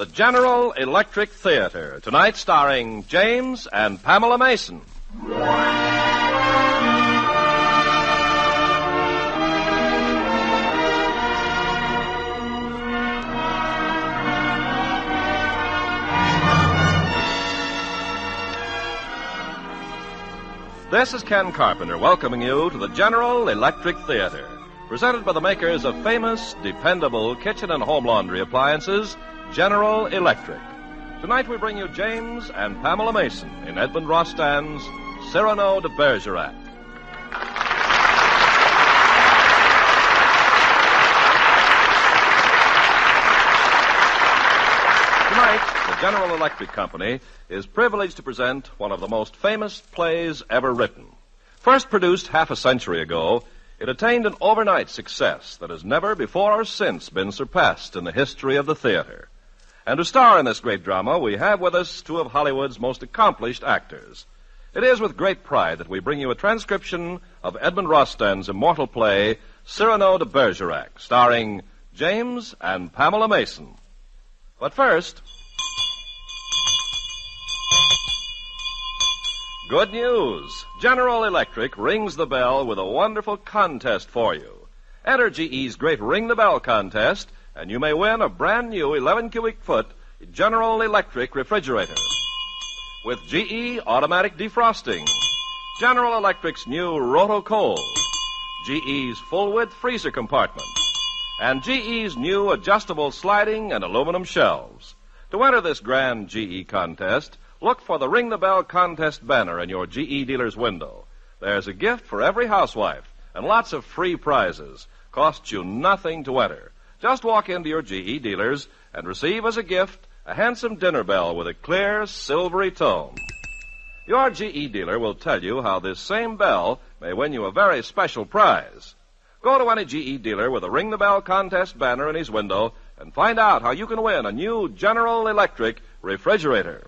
The General Electric Theater, tonight starring James and Pamela Mason. This is Ken Carpenter welcoming you to the General Electric Theater, presented by the makers of famous, dependable kitchen and home laundry appliances, General Electric. Tonight we bring you James and Pamela Mason in Edmond Rostand's Cyrano de Bergerac. Tonight, the General Electric Company is privileged to present one of the most famous plays ever written. First produced half a century ago, it attained an overnight success that has never before or since been surpassed in the history of the theater. And to star in this great drama, we have with us two of Hollywood's most accomplished actors. It is with great pride that we bring you a transcription of Edmond Rostand's immortal play, Cyrano de Bergerac, starring James and Pamela Mason. But first, good news. General Electric rings the bell with a wonderful contest for you. Enter GE's great Ring the Bell contest, and you may win a brand new 11 cubic foot General Electric refrigerator. With GE automatic defrosting, General Electric's new Roto-Cold, GE's full-width freezer compartment, and GE's new adjustable sliding and aluminum shelves. To enter this grand GE contest, look for the Ring the Bell contest banner in your GE dealer's window. There's a gift for every housewife and lots of free prizes. Costs you nothing to enter. Just walk into your GE dealers and receive as a gift a handsome dinner bell with a clear, silvery tone. Your GE dealer will tell you how this same bell may win you a very special prize. Go to any GE dealer with a Ring the Bell contest banner in his window and find out how you can win a new General Electric refrigerator.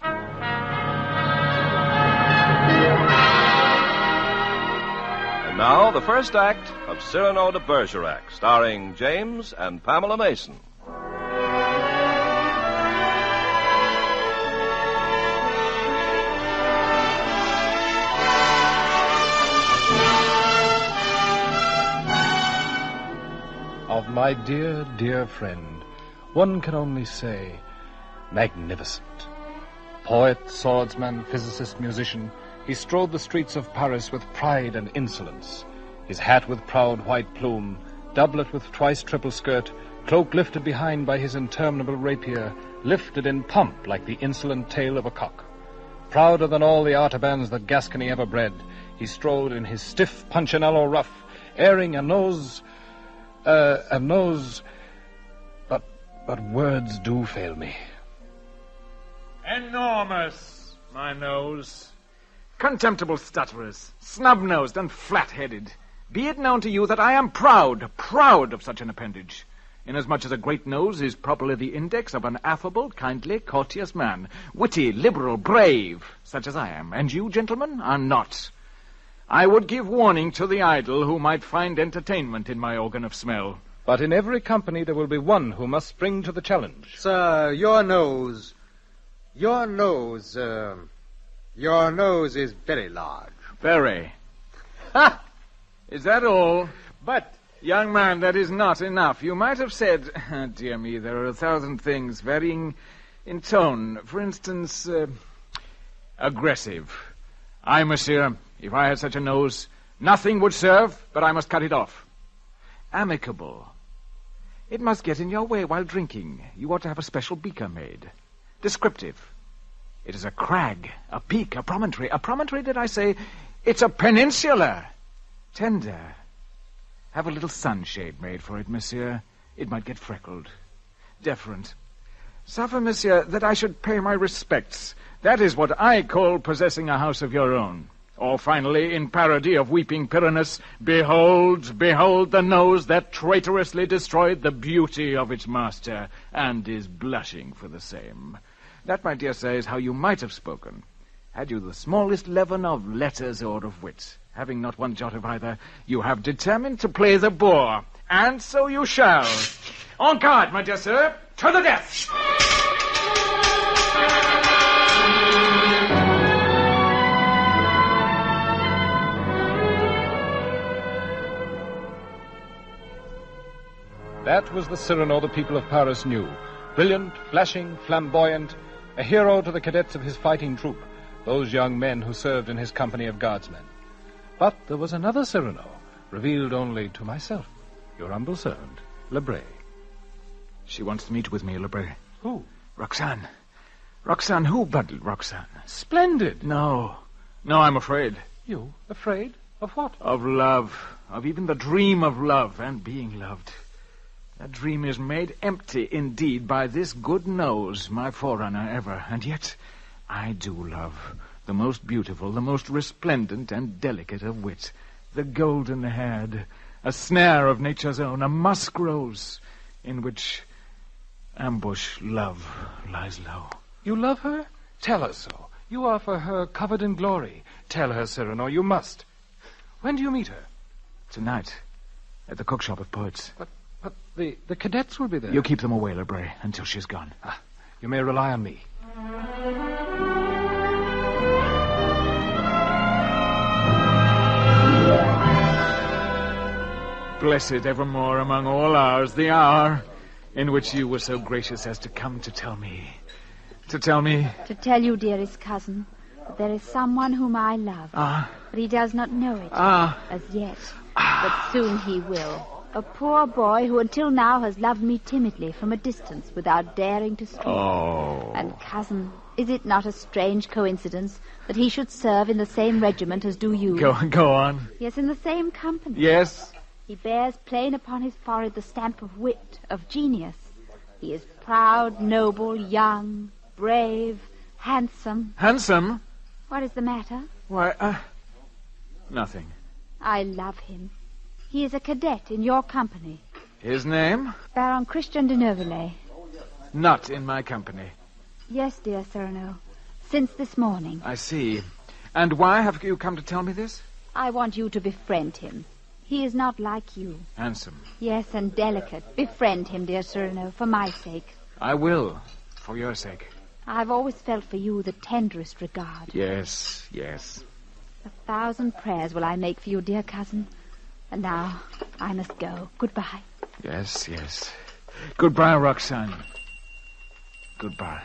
And now, the first act of Cyrano de Bergerac, starring James and Pamela Mason. Of my dear, dear friend, one can only say, magnificent. Poet, swordsman, physicist, musician, he strode the streets of Paris with pride and insolence. His hat with proud white plume, doublet with twice triple skirt, cloak lifted behind by his interminable rapier, lifted in pomp like the insolent tail of a cock. Prouder than all the artabans that Gascony ever bred, he strode in his stiff punchinello ruff, airing a nose... But words do fail me. Enormous, my nose. Contemptible stutterers, snub-nosed and flat-headed. Be it known to you that I am proud of such an appendage, inasmuch as a great nose is properly the index of an affable, kindly, courteous man, witty, liberal, brave, such as I am, and you, gentlemen, are not. I would give warning to the idle who might find entertainment in my organ of smell. But in every company there will be one who must spring to the challenge. Sir, your nose is very large. Very. Ha! Is that all? But, young man, that is not enough. You might have said, dear me, there are 1,000 things varying in tone. For instance, aggressive. I, monsieur, if I had such a nose, nothing would serve, but I must cut it off. Amicable. It must get in your way while drinking. You ought to have a special beaker made. Descriptive. It is a crag, a peak, a promontory. A promontory, did I say? It's a peninsula. Tender. Have a little sunshade made for it, monsieur. It might get freckled. Deferent. Suffer, monsieur, that I should pay my respects. That is what I call possessing a house of your own. Or finally, in parody of Weeping Pyramus, behold the nose that traitorously destroyed the beauty of its master, and is blushing for the same. That, my dear sir, is how you might have spoken, had you the smallest leaven of letters or of wit. Having not one jot of either, you have determined to play the boor, and so you shall. En garde, my dear sir, to the death! That was the Cyrano the people of Paris knew. Brilliant, flashing, flamboyant, a hero to the cadets of his fighting troop, those young men who served in his company of guardsmen. But there was another Cyrano, revealed only to myself, your humble servant, Lebray. She wants to meet with me, Lebray. Who? Roxane. Roxane who, but Roxane? Splendid. No, I'm afraid. You afraid? Of what? Of love. Of even the dream of love and being loved. That dream is made empty, indeed, by this good nose, my forerunner ever. And yet, I do love. The most beautiful, the most resplendent and delicate of wit. The golden-haired, a snare of nature's own, a musk rose, in which ambush love lies low. You love her? Tell her so. You are for her covered in glory. Tell her, Cyrano, you must. When do you meet her? Tonight, at the cookshop of poets. But the cadets will be there. You keep them away, Lebray, until she's gone. You may rely on me. Blessed evermore among all hours, the hour in which you were so gracious as to come to tell me. To tell you, dearest cousin, that there is someone whom I love. But he does not know it as yet. But soon he will. A poor boy who until now has loved me timidly from a distance without daring to speak. Oh. And cousin, is it not a strange coincidence that he should serve in the same regiment as do you? Go on. Yes, in the same company. Yes. He bears plain upon his forehead the stamp of wit, of genius. He is proud, noble, young, brave, handsome. Handsome? What is the matter? Why, nothing. I love him. He is a cadet in your company. His name? Baron Christian de Neuvillette. Not in my company. Yes, dear Cyrano. Since this morning. I see. And why have you come to tell me this? I want you to befriend him. He is not like you. Handsome. Yes, and delicate. Befriend him, dear Cyrano, for my sake. I will, for your sake. I've always felt for you the tenderest regard. Yes. 1,000 prayers will I make for you, dear cousin. And now, I must go. Goodbye. Yes. Goodbye, Roxane. Goodbye.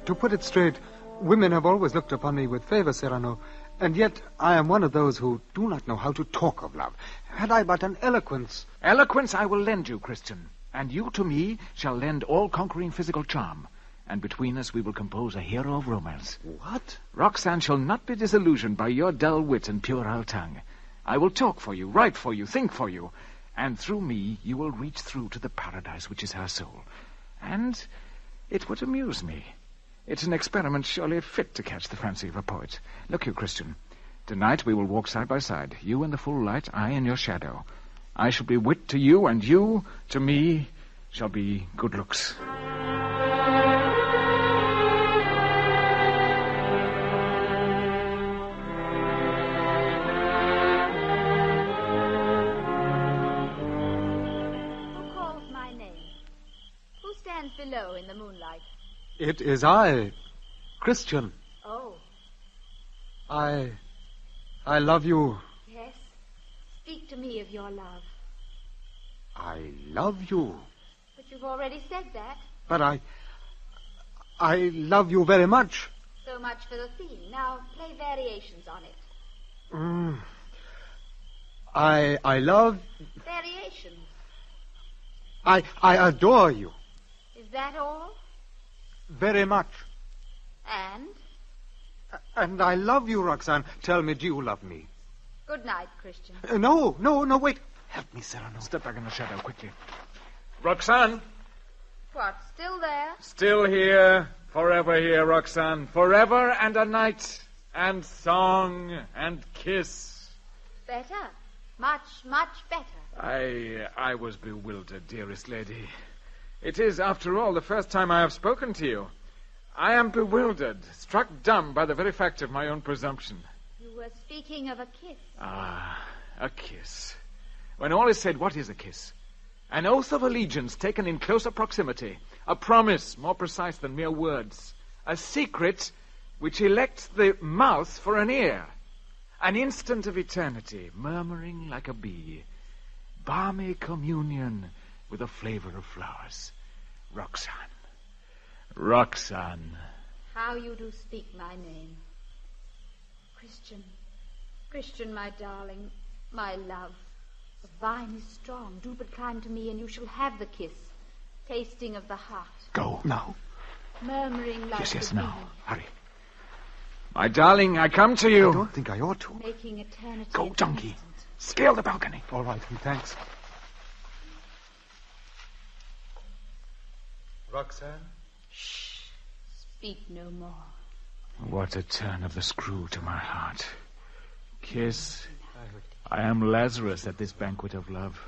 To put it straight, women have always looked upon me with favor, Cyrano, and yet I am one of those who do not know how to talk of love. Had I but an eloquence... Eloquence I will lend you, Christian, and you to me shall lend all-conquering physical charm. And between us we will compose a hero of romance. What? Roxane shall not be disillusioned by your dull wit and puerile tongue. I will talk for you, write for you, think for you. And through me you will reach through to the paradise which is her soul. And it would amuse me. It's an experiment surely fit to catch the fancy of a poet. Look you, Christian. Tonight we will walk side by side. You in the full light, I in your shadow. I shall be wit to you, and you, to me, shall be good looks. Below in the moonlight. It is I, Christian. Oh. I love you. Yes. Speak to me of your love. I love you. But you've already said that. But I love you very much. So much for the theme. Now play variations on it. I love... Variations. I adore you. Is that all? Very much. And? And I love you, Roxane. Tell me, do you love me? Good night, Christian. No, wait. Help me, Cyrano. Step back in the shadow, quickly. Roxane! What, still there? Still here. Forever here, Roxane. Forever and a night. And song and kiss. Better. Much, much better. I was bewildered, dearest lady. It is, after all, the first time I have spoken to you. I am bewildered, struck dumb by the very fact of my own presumption. You were speaking of a kiss. Ah, a kiss. When all is said, what is a kiss? An oath of allegiance taken in closer proximity. A promise more precise than mere words. A secret which elects the mouth for an ear. An instant of eternity, murmuring like a bee. Balmy communion with the flavor of flowers. Roxanne. Roxanne. How you do speak my name. Christian. Christian, my darling, my love. The vine is strong. Do but climb to me, and you shall have the kiss. Tasting of the heart. Go. Now. Murmuring like Yes, the now. bee. Hurry. My darling, I come to you. I don't think I ought to. Making eternity. Go, an donkey. instant. Scale the balcony. All right, thanks. Roxanne? Speak no more. What a turn of the screw to my heart. Kiss. I am Lazarus at this banquet of love.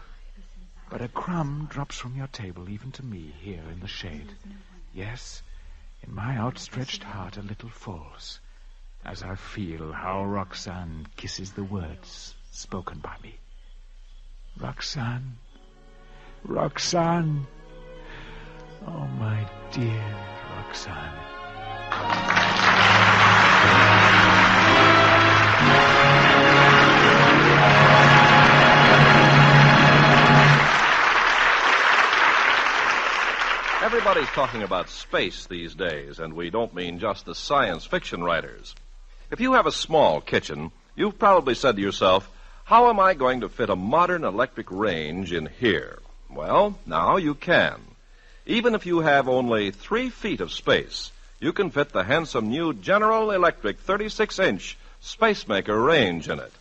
But a crumb drops from your table even to me here in the shade. Yes, in my outstretched heart a little falls as I feel how Roxanne kisses the words spoken by me. Roxanne. Roxanne. Oh, my dear Roxanne. Everybody's talking about space these days, and we don't mean just the science fiction writers. If you have a small kitchen, you've probably said to yourself, how am I going to fit a modern electric range in here? Well, now you can. Even if you have only 3 feet of space, you can fit the handsome new General Electric 36-inch Spacemaker range in it.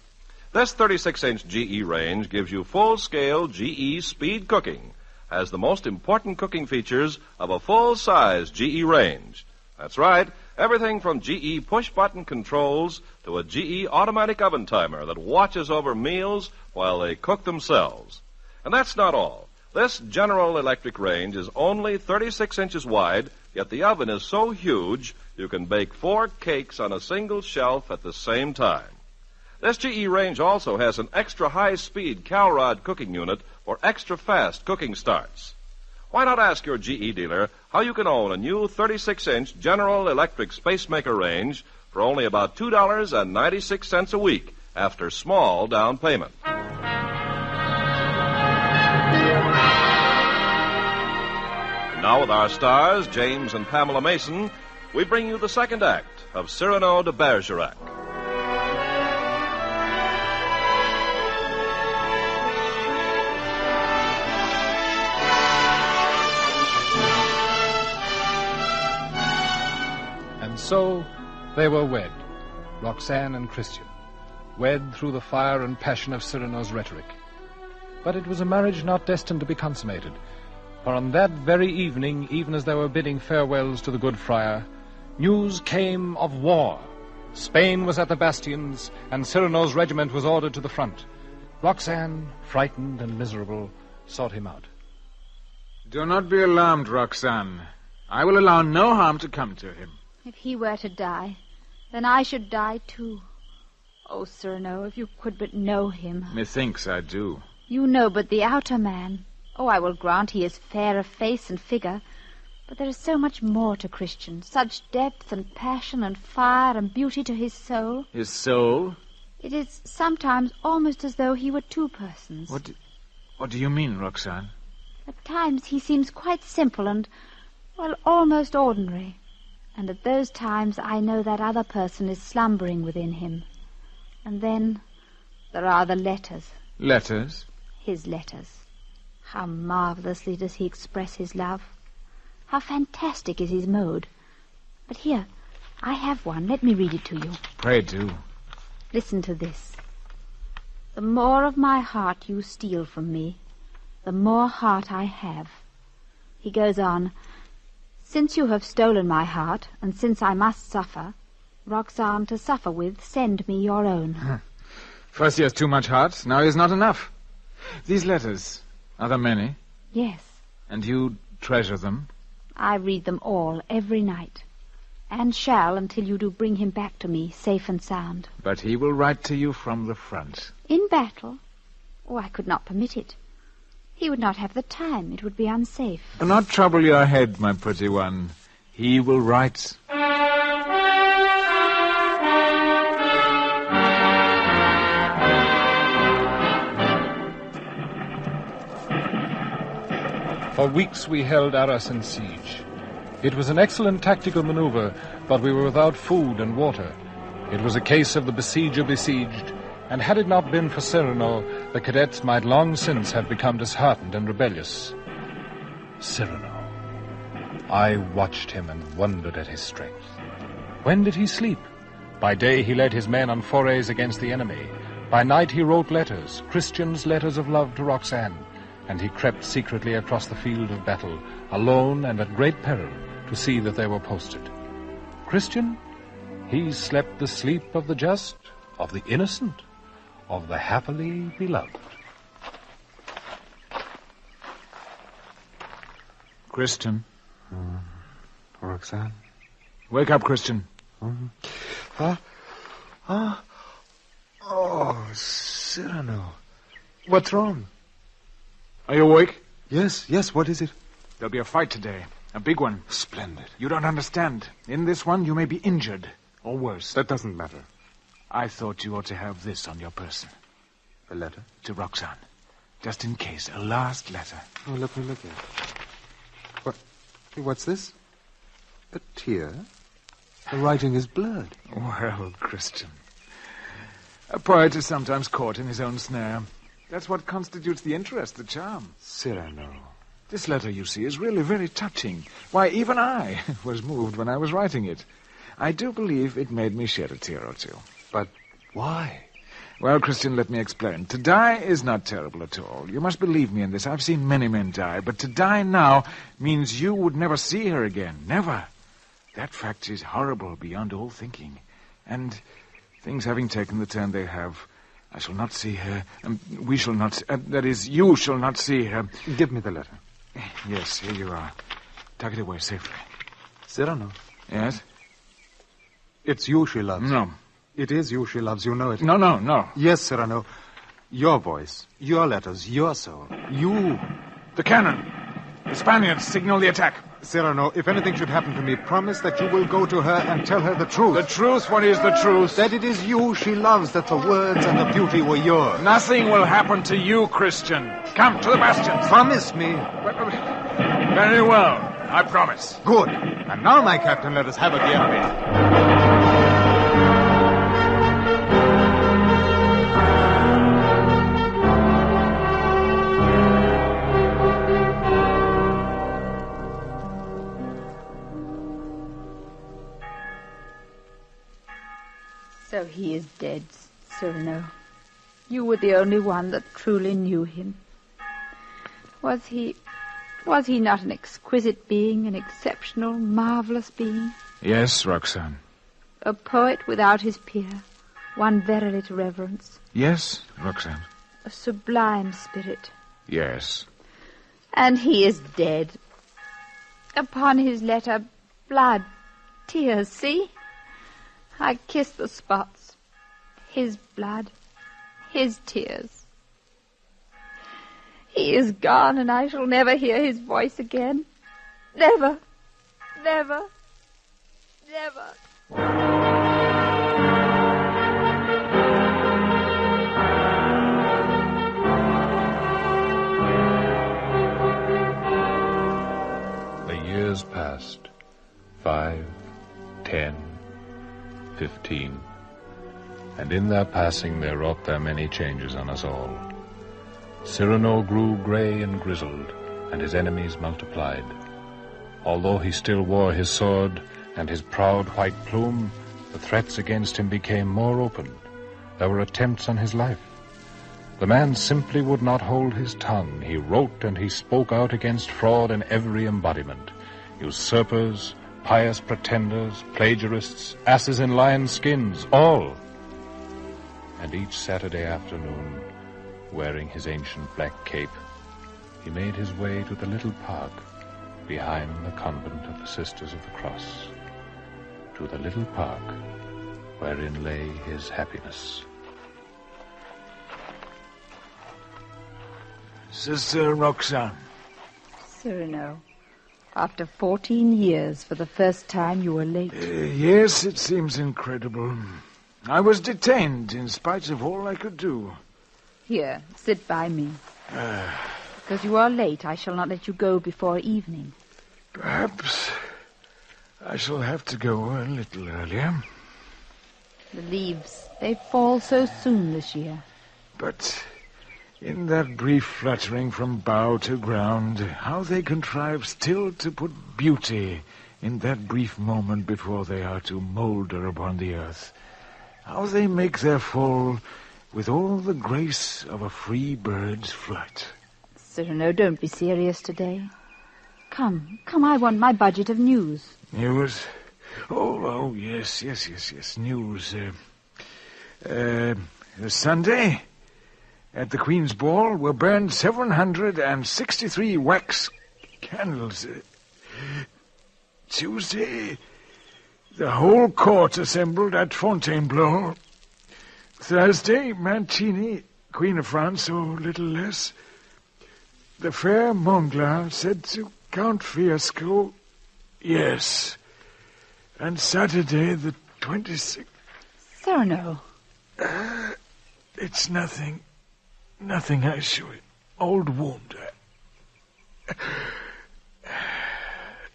This 36-inch GE range gives you full-scale GE speed cooking, has the most important cooking features of a full-size GE range. That's right, everything from GE push-button controls to a GE automatic oven timer that watches over meals while they cook themselves. And that's not all. This General Electric range is only 36 inches wide, yet the oven is so huge you can bake 4 cakes on a single shelf at the same time. This GE range also has an extra high-speed Calrod cooking unit for extra fast cooking starts. Why not ask your GE dealer how you can own a new 36-inch General Electric Spacemaker range for only about $2.96 a week after small down payment. Now with our stars, James and Pamela Mason, we bring you the second act of Cyrano de Bergerac. And so they were wed, Roxanne and Christian, wed through the fire and passion of Cyrano's rhetoric. But it was a marriage not destined to be consummated, for on that very evening, even as they were bidding farewells to the good friar, news came of war. Spain was at the bastions, and Cyrano's regiment was ordered to the front. Roxanne, frightened and miserable, sought him out. Do not be alarmed, Roxanne. I will allow no harm to come to him. If he were to die, then I should die too. Oh, Cyrano, if you could but know him. Methinks I do. You know but the outer man. Oh, I will grant he is fair of face and figure, but there is so much more to Christian, such depth and passion and fire and beauty to his soul. His soul? It is sometimes almost as though he were 2 persons. What do you mean, Roxanne? At times he seems quite simple and, well, almost ordinary. And at those times I know that other person is slumbering within him. And then there are the letters. Letters? His letters. How marvelously does he express his love. How fantastic is his mode. But here, I have one. Let me read it to you. Pray do. Listen to this. The more of my heart you steal from me, the more heart I have. He goes on, since you have stolen my heart, and since I must suffer, Roxanne to suffer with, send me your own. First he has too much heart, now he has not enough. These letters, are there many? Yes. And you treasure them? I read them all, every night, and shall until you do bring him back to me, safe and sound. But he will write to you from the front. In battle? Oh, I could not permit it. He would not have the time. It would be unsafe. Do not trouble your head, my pretty one. He will write. For weeks we held Arras in siege. It was an excellent tactical maneuver, but we were without food and water. It was a case of the besieger besieged, and had it not been for Cyrano, the cadets might long since have become disheartened and rebellious. Cyrano. I watched him and wondered at his strength. When did he sleep? By day he led his men on forays against the enemy. By night he wrote letters, Christian's letters of love to Roxanne, and he crept secretly across the field of battle, alone and at great peril, to see that they were posted. Christian? He slept the sleep of the just, of the innocent, of the happily beloved. Christian. Roxanne? Wake up, Christian. Oh, Cyrano. What's wrong? Are you awake? Yes, what is it? There'll be a fight today. A big one. Splendid. You don't understand. In this one, you may be injured. Or worse. That doesn't matter. I thought you ought to have this on your person. A letter? To Roxanne. Just in case. A last letter. Oh, let me look at it. What's this? A tear? The writing is blurred. Well, Christian. A poet is sometimes caught in his own snare. That's what constitutes the interest, the charm. Cyrano. This letter, you see, is really very touching. Why, even I was moved when I was writing it. I do believe it made me shed a tear or two. But why? Well, Christian, let me explain. To die is not terrible at all. You must believe me in this. I've seen many men die. But to die now means you would never see her again. Never. That fact is horrible beyond all thinking. And things having taken the turn they have, I shall not see her. We shall not... that is, you shall not see her. Give me the letter. Yes, here you are. Tuck it away safely. Cyrano. Yes? It's you she loves. No. It is you she loves, you know it. No. Yes, Cyrano. Your voice, your letters, your soul. You. The cannon. The Spaniards signal the attack. Cyrano, if anything should happen to me, promise that you will go to her and tell her the truth. The truth? What is the truth? That it is you she loves, that the words and the beauty were yours. Nothing will happen to you, Christian. Come to the bastions. Promise me. Very well. I promise. Good. And now, my captain, let us have at the enemy. So he is dead, Cyrano. You were the only one that truly knew him. Was he not an exquisite being, an exceptional, marvelous being? Yes, Roxanne. A poet without his peer, one verily to reverence. Yes, Roxanne. A sublime spirit. Yes. And he is dead. Upon his letter, blood, tears, see? I kiss the spots. His blood, his tears. He is gone, and I shall never hear his voice again. Never, never, never. The years passed. 5, 10, 15. And in their passing there wrought their many changes on us all. Cyrano grew gray and grizzled, and his enemies multiplied. Although he still wore his sword and his proud white plume, the threats against him became more open. There were attempts on his life. The man simply would not hold his tongue. He wrote and he spoke out against fraud in every embodiment. Usurpers, pious pretenders, plagiarists, asses in lion skins, all. And each Saturday afternoon, wearing his ancient black cape, he made his way to the little park behind the convent of the Sisters of the Cross, to the little park wherein lay his happiness. Sister Roxanne. Cyrano, after 14 years, for the first time you were late. Yes, it seems incredible. I was detained in spite of all I could do. Here, sit by me. Because you are late, I shall not let you go before evening. Perhaps I shall have to go a little earlier. The leaves, they fall so soon this year. But in that brief fluttering from bough to ground, how they contrive still to put beauty in that brief moment before they are to moulder upon the earth. How they make their fall with all the grace of a free bird's flight. Cyrano, don't be serious today. Come, I want my budget of news. News? Oh, yes, news. Sunday, at the Queen's Ball, were burned 763 wax candles. Tuesday, the whole court assembled at Fontaine. Thursday, Mancini, Queen of France, oh, little less. The fair Mongla said to Count Fiesco, yes. And Saturday, the 26th... Cyrano. It's nothing. Nothing, I assure you. Old wound.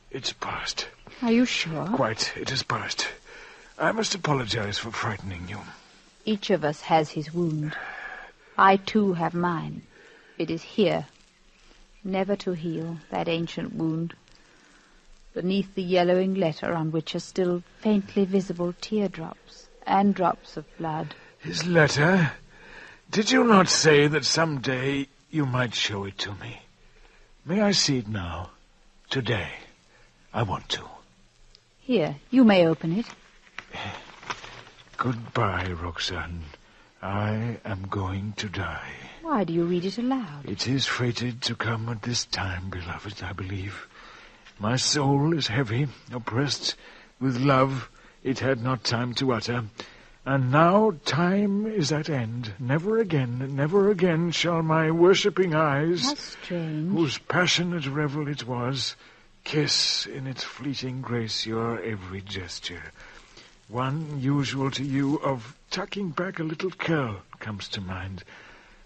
It's past. Are you sure? Quite. It is past. I must apologize for frightening you. Each of us has his wound. I, too, have mine. It is here. Never to heal, that ancient wound. Beneath the yellowing letter on which are still faintly visible teardrops and drops of blood. His letter? Did you not say that some day you might show it to me? May I see it now? Today. I want to. Here, you may open it. Goodbye, Roxanne. I am going to die. Why do you read it aloud? It is fated to come at this time, beloved, I believe. My soul is heavy, oppressed with love it had not time to utter. And now time is at end. Never again shall my worshipping eyes, how strange, whose passionate revel it was, kiss in its fleeting grace your every gesture. One usual to you of tucking back a little curl comes to mind,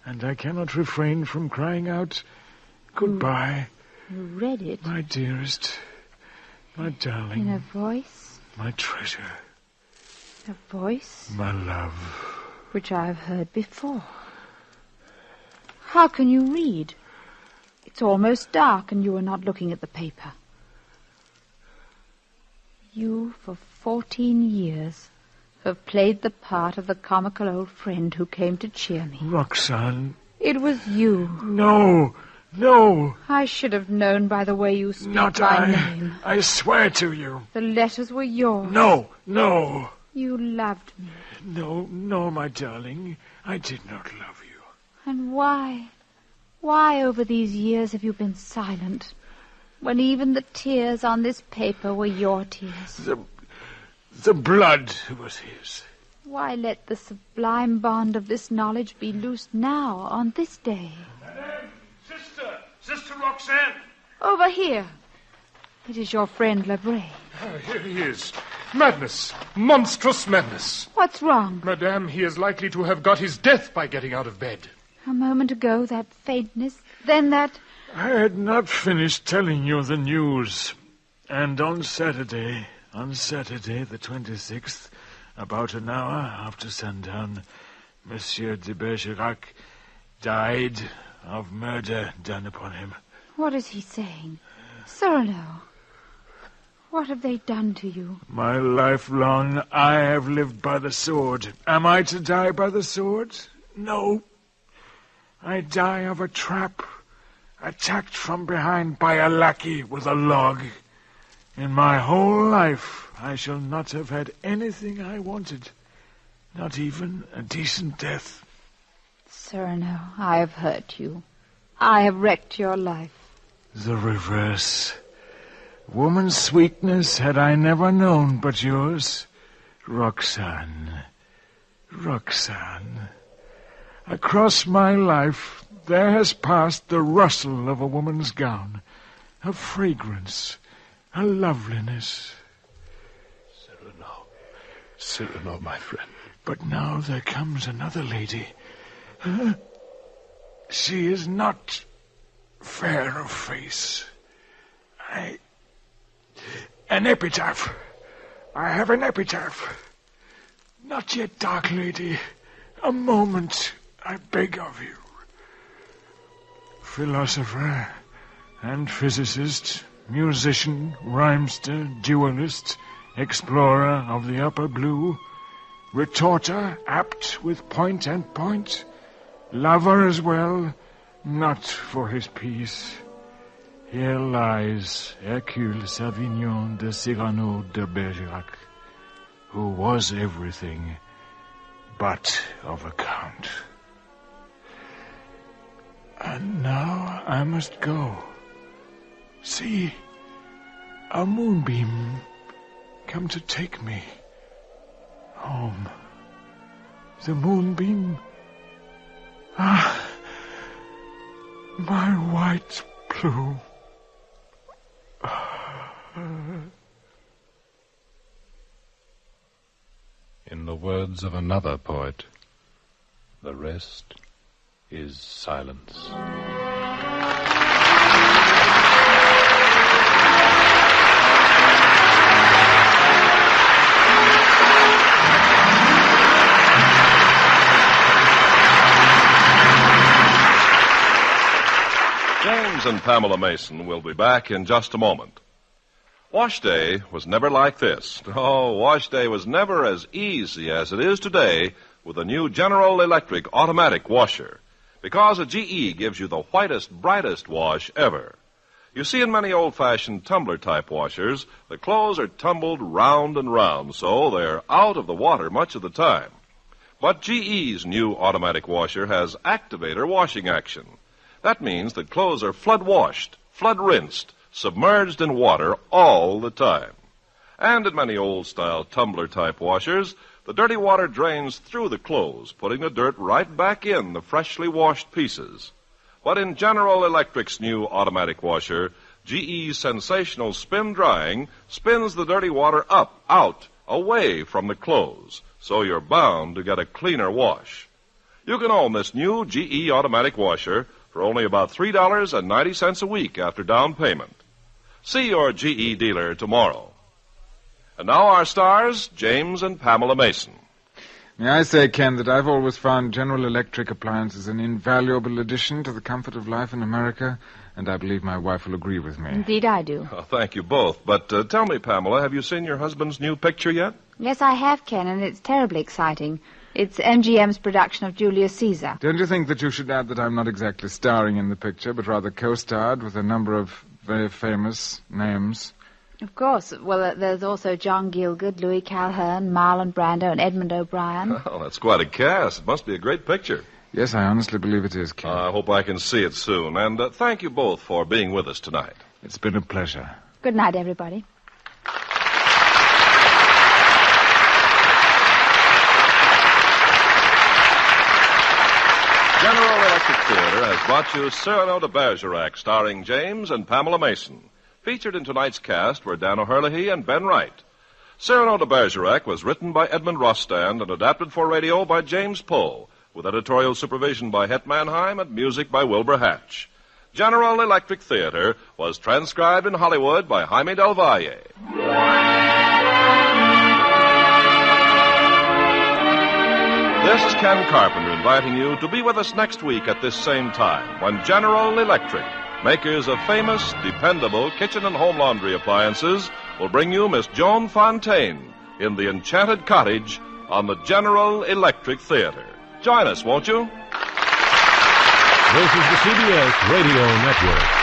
and I cannot refrain from crying out, goodbye. You read it? My dearest, my darling. In a voice? My treasure. A voice? My love. Which I have heard before. How can you read? It's almost dark and you are not looking at the paper. You, for 14 years, have played the part of the comical old friend who came to cheer me. Roxanne. It was you. No. I should have known by the way you speak Not my name. I swear to you. The letters were yours. No. You loved me. No, my darling. I did not love you. And why? Why over these years have you been silent, when even the tears on this paper were your tears? The blood was his. Why let the sublime bond of this knowledge be loosed now, on this day? Madame! Sister Roxanne! Over here. It is your friend Lebray. Here he is. Madness. Monstrous madness. What's wrong? Madame, he is likely to have got his death by getting out of bed. A moment ago, that faintness, then that... I had not finished telling you the news. And on Saturday the 26th, about an hour after sundown, Monsieur de Bergerac died of murder done upon him. What is he saying? Cyrano, what have they done to you? My life long I have lived by the sword. Am I to die by the sword? No. I die of a trap, attacked from behind by a lackey with a log. In my whole life I shall not have had anything I wanted, not even a decent death. Cyrano, I have hurt you. I have wrecked your life. The reverse. Woman's sweetness had I never known but yours. Roxanne. Across my life there has passed the rustle of a woman's gown, a fragrance, a loveliness. Cyrano, my friend. But now there comes another lady. She is not fair of face. An epitaph. I have an epitaph. Not yet, dark lady. A moment, I beg of you. Philosopher and physicist, musician, rhymester, duelist, explorer of the upper blue, retorter, apt with point and point, lover as well, not for his peace. Here lies Hercule Savignon de Cyrano de Bergerac, who was everything but of account. And now I must go. See, a moonbeam come to take me home. The moonbeam. Ah, my white plume. In the words of another poet, the rest is silence. James and Pamela Mason will be back in just a moment. Wash day was never like this. Oh, wash day was never as easy as it is today with the new General Electric automatic washer, because a GE gives you the whitest, brightest wash ever. You see, in many old-fashioned tumbler-type washers, the clothes are tumbled round and round, so they're out of the water much of the time. But GE's new automatic washer has activator washing action. That means that clothes are flood-washed, flood-rinsed, submerged in water all the time. And in many old-style tumbler-type washers, the dirty water drains through the clothes, putting the dirt right back in the freshly washed pieces. But in General Electric's new automatic washer, GE's sensational spin drying spins the dirty water up, out, away from the clothes, so you're bound to get a cleaner wash. You can own this new GE automatic washer for only about $3.90 a week after down payment. See your GE dealer tomorrow. And now our stars, James and Pamela Mason. May I say, Ken, that I've always found General Electric appliances an invaluable addition to the comfort of life in America, and I believe my wife will agree with me. Indeed I do. Oh, thank you both. But tell me, Pamela, have you seen your husband's new picture yet? Yes, I have, Ken, and it's terribly exciting. It's MGM's production of Julius Caesar. Don't you think that you should add that I'm not exactly starring in the picture, but rather co-starred with a number of very famous names? Of course. Well, there's also John Gielgud, Louis Calhern, Marlon Brando, and Edmund O'Brien. Oh, that's quite a cast. It must be a great picture. Yes, I honestly believe it is, Ken. I hope I can see it soon. And thank you both for being with us tonight. It's been a pleasure. Good night, everybody. General Electric Theater has brought you Cyrano de Bergerac, starring James and Pamela Mason. Featured in tonight's cast were Dan O'Herlihy and Ben Wright. Cyrano de Bergerac was written by Edmund Rostand and adapted for radio by James Poe, with editorial supervision by Het Mannheim and music by Wilbur Hatch. General Electric Theater was transcribed in Hollywood by Jaime del Valle. This is Ken Carpenter inviting you to be with us next week at this same time when General Electric, makers of famous, dependable kitchen and home laundry appliances, will bring you Miss Joan Fontaine in The Enchanted Cottage on the General Electric Theater. Join us, won't you? This is the CBS Radio Network.